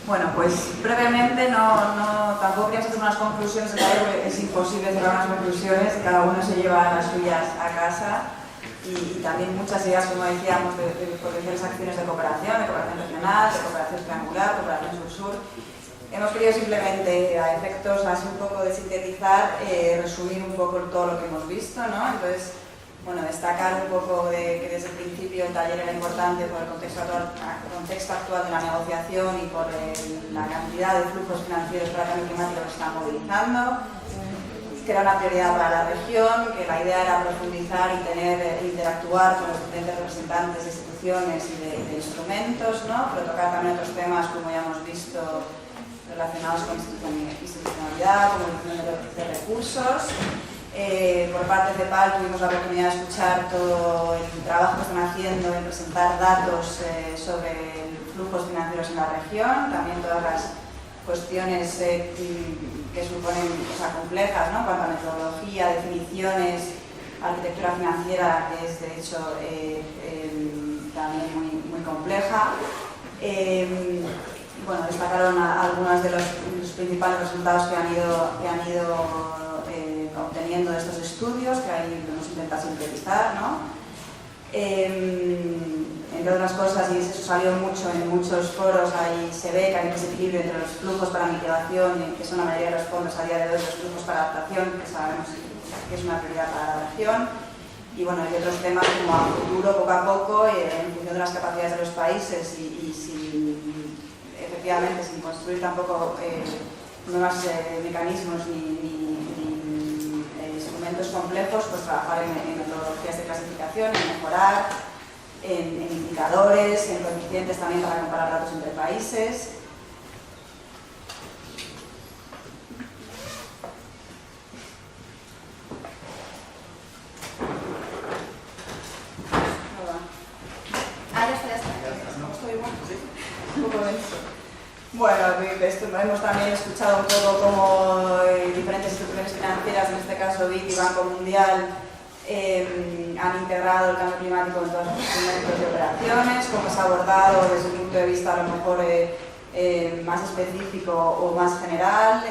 Bueno, pues brevemente, tampoco quería hacer unas conclusiones, porque es imposible cerrar unas conclusiones, cada uno se lleva las suyas a casa y también muchas ideas, como decíamos, de potenciales acciones de cooperación regional, de cooperación triangular, cooperación sur-sur. Hemos querido simplemente, a efectos así un poco de sintetizar, resumir un poco todo lo que hemos visto, ¿no? Entonces, bueno, destacar un poco que desde el principio el taller era importante por el contexto actual de la negociación y por la cantidad de flujos financieros para el cambio climático que se están movilizando, que era una prioridad para la región, que la idea era profundizar y interactuar con los diferentes representantes de instituciones y de instrumentos, ¿no? Pero tocar también otros temas, como ya hemos visto, relacionados con institucionalidad, como el de recursos. Por parte de CEPAL tuvimos la oportunidad de escuchar todo el trabajo que están haciendo en presentar datos sobre flujos financieros en la región, también todas las cuestiones que suponen, complejas, ¿no? En cuanto a metodología, definiciones, arquitectura financiera, que es de hecho también muy compleja. Bueno, destacaron algunos de los principales resultados que han ido obteniendo de estos estudios, que ahí hemos intentado sintetizar, ¿no? Entre otras cosas, y eso salió mucho en muchos foros, ahí se ve que hay un desequilibrio entre los flujos para mitigación, que son la mayoría de los fondos a día de hoy, los flujos para adaptación, que sabemos que es una prioridad para la región, y bueno, hay otros temas como a futuro, poco a poco, en función de las capacidades de los países y efectivamente sin construir tampoco nuevos mecanismos ni instrumentos complejos, pues trabajar en metodologías de clasificación, en mejorar, en indicadores, en coeficientes también para comparar datos entre países. Bueno, hemos también escuchado un poco cómo diferentes instituciones financieras, en este caso BID y Banco Mundial, han integrado el cambio climático en todos los instrumentos de operaciones, cómo se ha abordado desde un punto de vista a lo mejor más específico o más general,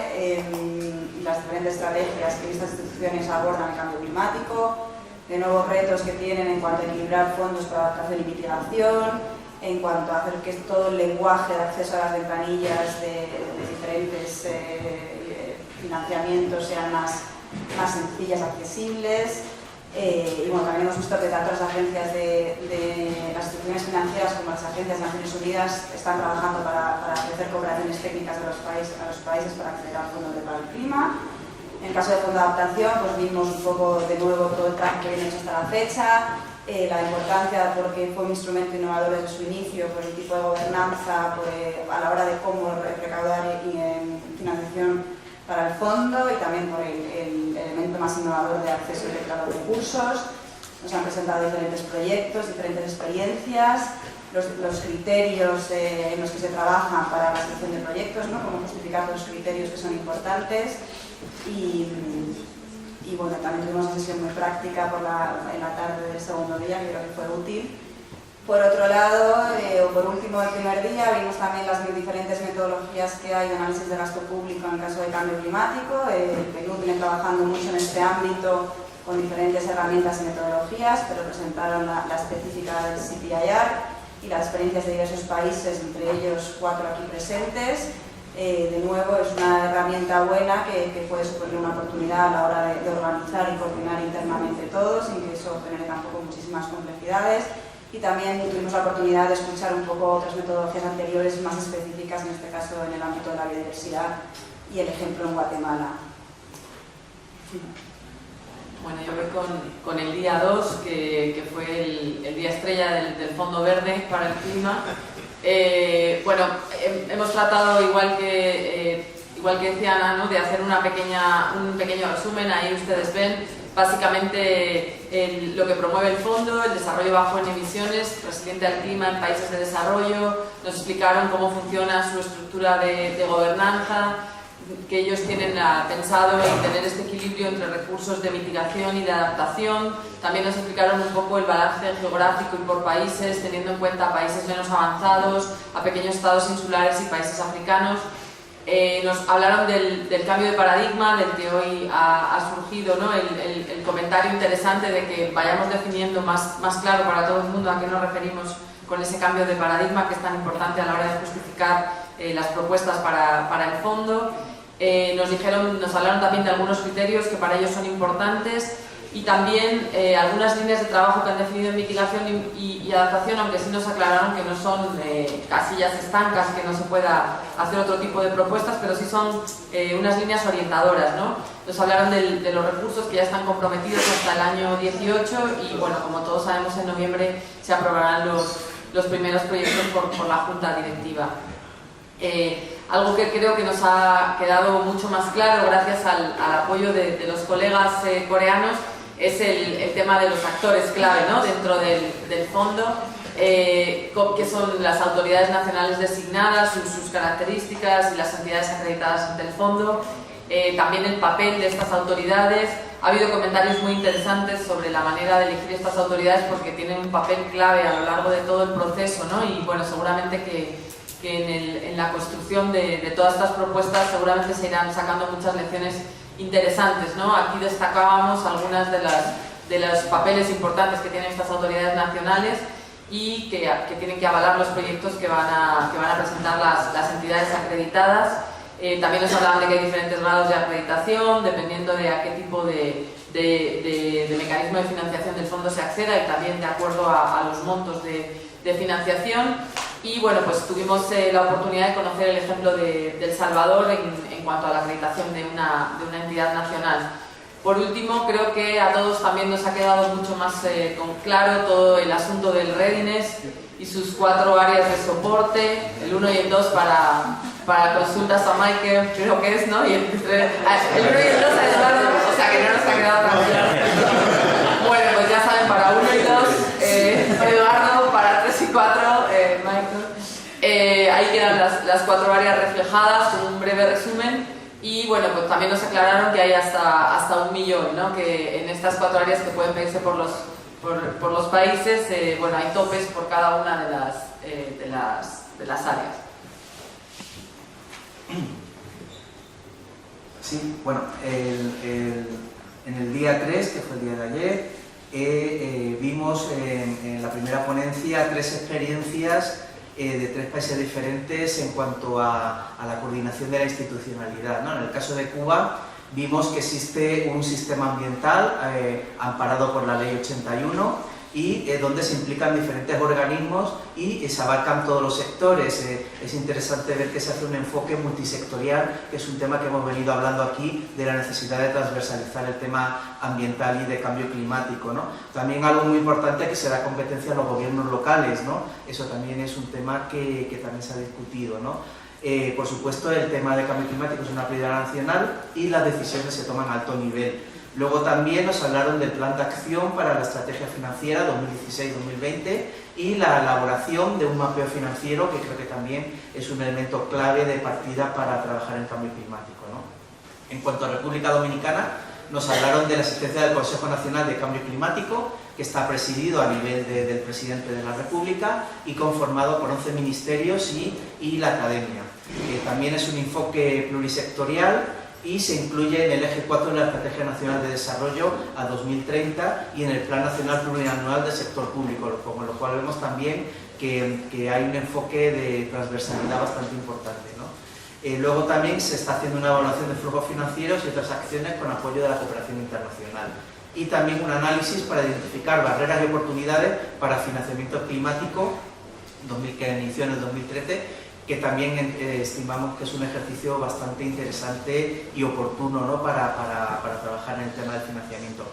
las diferentes estrategias que estas instituciones abordan el cambio climático, de nuevos retos que tienen en cuanto a equilibrar fondos para adaptación y mitigación, en cuanto a hacer que todo el lenguaje de acceso a las ventanillas de diferentes financiamientos sean más sencillas, accesibles. Y bueno, también hemos visto que tanto las agencias de las instituciones financieras como las agencias de Naciones Unidas están trabajando para ofrecer cooperaciones técnicas a los países para acceder al Fondo para el Clima. En el caso del Fondo de Adaptación, pues vimos un poco de nuevo todo el trabajo que viene hecho hasta la fecha, la importancia porque fue un instrumento innovador desde su inicio, por el tipo de gobernanza, a la hora de cómo recaudar financiación para el fondo y también por el elemento más innovador de acceso directo a los recursos. Nos han presentado diferentes proyectos, diferentes experiencias, los criterios en los que se trabaja para la selección de proyectos, ¿no? Cómo justificar los criterios que son importantes y bueno, también tuvimos una sesión muy práctica en la tarde del segundo día, que creo que fue útil. Por otro lado, o por último, el primer día, vimos también las diferentes metodologías que hay de análisis de gasto público en el caso de cambio climático. El PNUD viene trabajando mucho en este ámbito con diferentes herramientas y metodologías, pero presentaron la específica del CPIR y las experiencias de diversos países, entre ellos 4 aquí presentes. De nuevo, es una herramienta buena que puede suponer una oportunidad a la hora de organizar y coordinar internamente todo, sin que eso genere tampoco muchísimas complejidades. Y también tuvimos la oportunidad de escuchar un poco otras metodologías anteriores más específicas, en este caso en el ámbito de la biodiversidad y el ejemplo en Guatemala. Bueno, yo voy con el día 2, que fue el día estrella del Fondo Verde para el Clima. Bueno, hemos tratado, igual que decía Ana, ¿no?, de hacer un pequeño resumen. Ahí ustedes ven básicamente lo que promueve el fondo, el desarrollo bajo en emisiones, resiliente al clima en países de desarrollo. Nos explicaron cómo funciona su estructura de gobernanza, que ellos tienen pensado en tener este equilibrio entre recursos de mitigación y de adaptación. También nos explicaron un poco el balance geográfico y por países, teniendo en cuenta países menos avanzados, a pequeños estados insulares y países africanos. Nos hablaron del cambio de paradigma, del que hoy ha surgido, ¿no? el comentario interesante de que vayamos definiendo más claro para todo el mundo a qué nos referimos con ese cambio de paradigma que es tan importante a la hora de justificar las propuestas para el fondo. Nos hablaron también de algunos criterios que para ellos son importantes y también algunas líneas de trabajo que han definido en mitigación y adaptación, aunque sí nos aclararon que no son casillas estancas, que no se pueda hacer otro tipo de propuestas, pero sí son unas líneas orientadoras, ¿no? Nos hablaron de los recursos que ya están comprometidos hasta el año 18 y, bueno, como todos sabemos, en noviembre se aprobarán los primeros proyectos por la Junta Directiva. Algo que creo que nos ha quedado mucho más claro gracias al apoyo de los colegas coreanos es el tema de los actores clave, ¿no? Dentro del fondo, que son las autoridades nacionales designadas, sus características y las entidades acreditadas ante el fondo, también el papel de estas autoridades. Ha habido comentarios muy interesantes sobre la manera de elegir estas autoridades porque tienen un papel clave a lo largo de todo el proceso, ¿no? Y bueno, seguramente que en la construcción de todas estas propuestas seguramente se irán sacando muchas lecciones interesantes, ¿no? Aquí destacábamos algunas de los papeles importantes que tienen estas autoridades nacionales y que tienen que avalar los proyectos que van a presentar las entidades acreditadas. También nos hablaban de que hay diferentes grados de acreditación, dependiendo de a qué tipo de mecanismo de financiación del fondo se acceda y también de acuerdo a los montos de financiación. Y bueno, pues tuvimos la oportunidad de conocer el ejemplo de El Salvador en cuanto a la acreditación de una entidad nacional. Por último, creo que a todos también nos ha quedado mucho más claro todo el asunto del readiness y sus 4 áreas de soporte, el 1 y el 2 para consultas a Michael, creo que es, ¿no? Y el 1 y el 2 a Eduardo, o sea que no nos ha quedado tan claro. Bueno, pues ya saben, para 1 y 2, Eduardo, para 3 y 4, Michael. Ahí quedan las 4 áreas reflejadas con un breve resumen. Y bueno, pues también nos aclararon que hay hasta 1 millón, ¿no? Que en estas 4 áreas que pueden pedirse por los países, bueno, hay topes por cada una de las áreas. Sí, bueno, en el día 3, que fue el día de ayer, vimos en la primera ponencia 3 experiencias de 3 países diferentes en cuanto a la coordinación de la institucionalidad, ¿no? En el caso de Cuba vimos que existe un sistema ambiental amparado por la Ley 81 y donde se implican diferentes organismos y se abarcan todos los sectores. Es interesante ver que se hace un enfoque multisectorial, que es un tema que hemos venido hablando aquí, de la necesidad de transversalizar el tema ambiental y de cambio climático, ¿no? También algo muy importante que se da competencia a los gobiernos locales, ¿no? Eso también es un tema que también se ha discutido, ¿no? Por supuesto, el tema de cambio climático es una prioridad nacional y las decisiones se toman a alto nivel. Luego también nos hablaron del plan de acción para la estrategia financiera 2016-2020 y la elaboración de un mapeo financiero, que creo que también es un elemento clave de partida para trabajar en cambio climático, ¿no? En cuanto a República Dominicana, nos hablaron de la asistencia del Consejo Nacional de Cambio Climático, que está presidido a nivel del presidente de la República y conformado por 11 ministerios y la academia. También es un enfoque plurisectorial y se incluye en el eje 4 de la Estrategia Nacional de Desarrollo a 2030 y en el Plan Nacional Plurianual del Sector Público, con lo cual vemos también que hay un enfoque de transversalidad bastante importante, ¿no? Luego también se está haciendo una evaluación de flujos financieros y otras acciones con apoyo de la cooperación internacional. Y también un análisis para identificar barreras y oportunidades para financiamiento climático, que inició en el 2013, que también estimamos que es un ejercicio bastante interesante y oportuno, ¿no? para trabajar en el tema del financiamiento.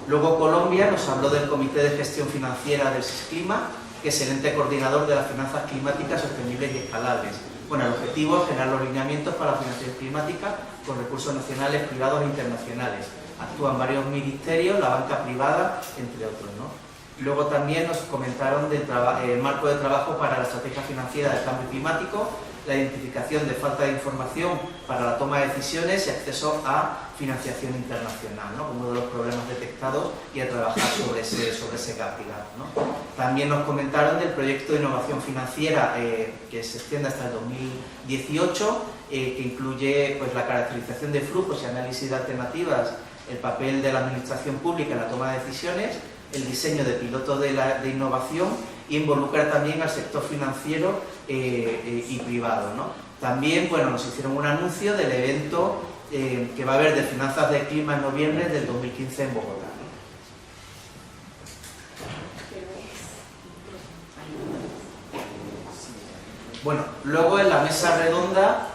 Luego Colombia nos habló del Comité de Gestión Financiera del SISCLIMA, que es el ente coordinador de las finanzas climáticas sostenibles y escalables. Bueno, el objetivo es generar los lineamientos para la financiación climática con recursos nacionales, privados e internacionales. Actúan varios ministerios, la banca privada, entre otros, ¿no? Luego también nos comentaron del marco de trabajo para la estrategia financiera del cambio climático, la identificación de falta de información para la toma de decisiones y acceso a financiación internacional, ¿no?, como uno de los problemas detectados, y a trabajar sobre ese gap, ¿no? También nos comentaron del proyecto de innovación financiera que se extiende hasta el 2018, que incluye pues, la caracterización de flujos y análisis de alternativas, el papel de la administración pública en la toma de decisiones, el diseño de pilotos de innovación, y involucra también al sector financiero y privado, ¿no? También, bueno, nos hicieron un anuncio del evento que va a haber de finanzas de clima en noviembre del 2015 en Bogotá, ¿no? Bueno, luego en la mesa redonda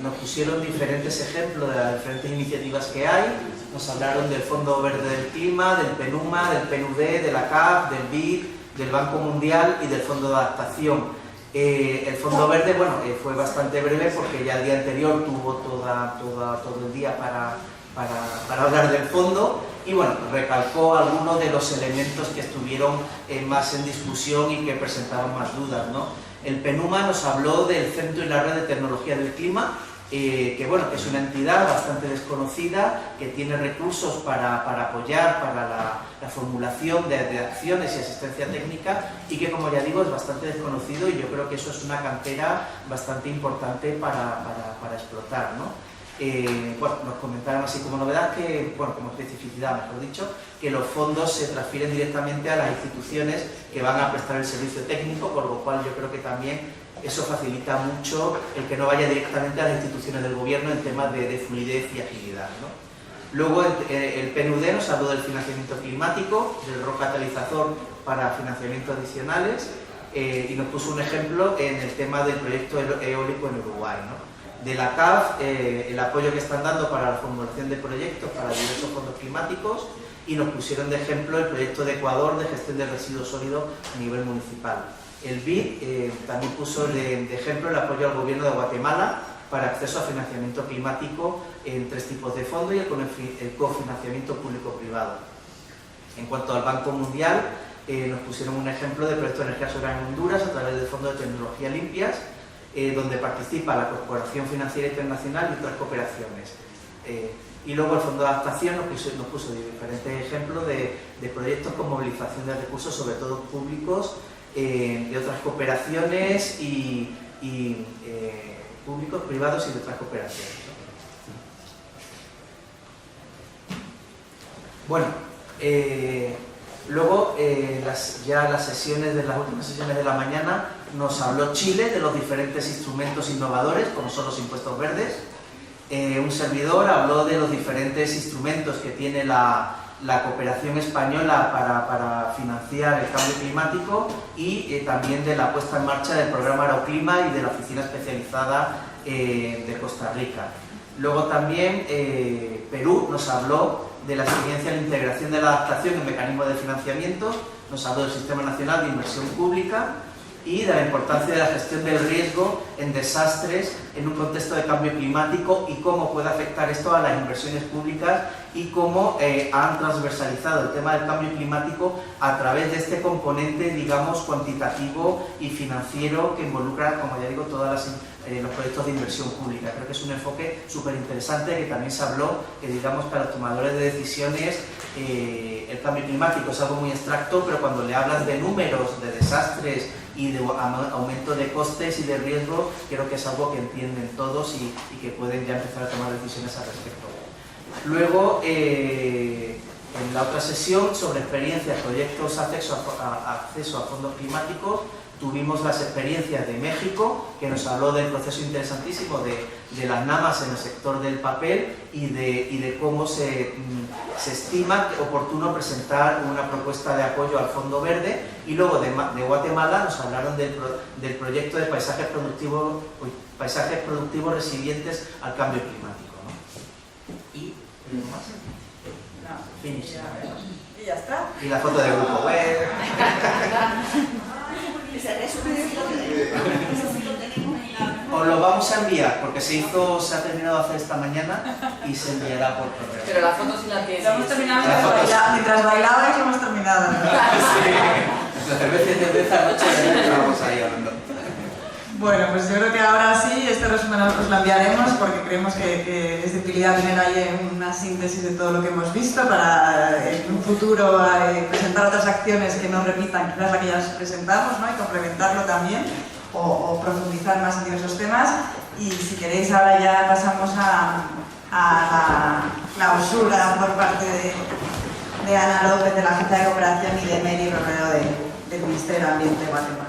nos pusieron diferentes ejemplos de las diferentes iniciativas que hay. Nos hablaron del Fondo Verde del Clima, del PNUMA, del PNUD, de la CAF, del BID, del Banco Mundial y del Fondo de Adaptación. El Fondo Verde, bueno, fue bastante breve porque ya el día anterior tuvo todo el día para hablar del fondo, y bueno, recalcó algunos de los elementos que estuvieron más en discusión y que presentaban más dudas, ¿no? El PNUMA nos habló del Centro y la Red de Tecnología del Clima, que bueno, que es una entidad bastante desconocida, que tiene recursos para apoyar para la formulación de acciones y asistencia técnica, y que, como ya digo, es bastante desconocido, y yo creo que eso es una cantera bastante importante para explotar, ¿no? Bueno, nos comentaron así como novedad que, bueno, como especificidad, mejor dicho, que los fondos se transfieren directamente a las instituciones que van a prestar el servicio técnico, por lo cual yo creo que también eso facilita mucho el que no vaya directamente a las instituciones del gobierno en temas de fluidez y agilidad, ¿no? Luego el PNUD nos habló del financiamiento climático, del ROC catalizador para financiamientos adicionales, y nos puso un ejemplo en el tema del proyecto eólico en Uruguay, ¿no? De la CAF, el apoyo que están dando para la formulación de proyectos para diversos fondos climáticos, y nos pusieron de ejemplo el proyecto de Ecuador de gestión de residuos sólidos a nivel municipal. El BID también puso de ejemplo el apoyo al gobierno de Guatemala para acceso a financiamiento climático en 3 tipos de fondos, y el cofinanciamiento público-privado. En cuanto al Banco Mundial, nos pusieron un ejemplo de proyecto de energía soberana en Honduras a través del Fondo de Tecnología Limpias, donde participa la Corporación Financiera Internacional y otras cooperaciones. Y luego el Fondo de Adaptación nos puso diferentes ejemplos de proyectos con movilización de recursos, sobre todo públicos, de otras cooperaciones y públicos, privados y de otras cooperaciones, ¿no? Bueno, luego las últimas sesiones de la mañana nos habló Chile de los diferentes instrumentos innovadores, como son los impuestos verdes. Un servidor habló de los diferentes instrumentos que tiene la cooperación española para financiar el cambio climático, y también de la puesta en marcha del programa Aeroclima y de la oficina especializada de Costa Rica. Luego también Perú nos habló de la experiencia en la integración de la adaptación en mecanismos de financiamiento, nos habló del Sistema Nacional de Inversión Pública y de la importancia de la gestión del riesgo en desastres en un contexto de cambio climático, y cómo puede afectar esto a las inversiones públicas, y cómo han transversalizado el tema del cambio climático a través de este componente, digamos, cuantitativo y financiero que involucra, como ya digo, todos los proyectos de inversión pública. Creo que es un enfoque súper interesante, que también se habló que, digamos, para los tomadores de decisiones el cambio climático es algo muy abstracto, pero cuando le hablan de números, de desastres y de aumento de costes y de riesgo, creo que es algo que entienden todos y que pueden ya empezar a tomar decisiones al respecto. Luego, en la otra sesión sobre experiencias, proyectos, acceso a fondos climáticos, tuvimos las experiencias de México, que nos habló del proceso interesantísimo de las NAMAs en el sector del papel, y de cómo se estima oportuno presentar una propuesta de apoyo al Fondo Verde. Y luego de Guatemala nos hablaron del proyecto de paisajes productivos resilientes al cambio climático, ¿no? Y más. Finish. Y ya está. Y la foto de grupo web. Os lo vamos a enviar, porque se ha terminado de hacer esta mañana y se enviará por correo. Pero la foto sí la tienes. Lo hemos terminado mientras bailabais, lo hemos terminado. Sí. La cerveza anoche estábamos ahí hablando. Bueno, pues yo creo que ahora sí, este resumen os lo enviaremos porque creemos que es de utilidad tener ahí una síntesis de todo lo que hemos visto para en un futuro presentar otras acciones que no repitan quizás las que ya nos presentamos, ¿no? Y complementarlo también o profundizar más en diversos temas. Y si queréis ahora ya pasamos a la clausura por parte de Ana López de la Agencia de Cooperación y de Mary Romero del Ministerio de Ambiente de Guatemala.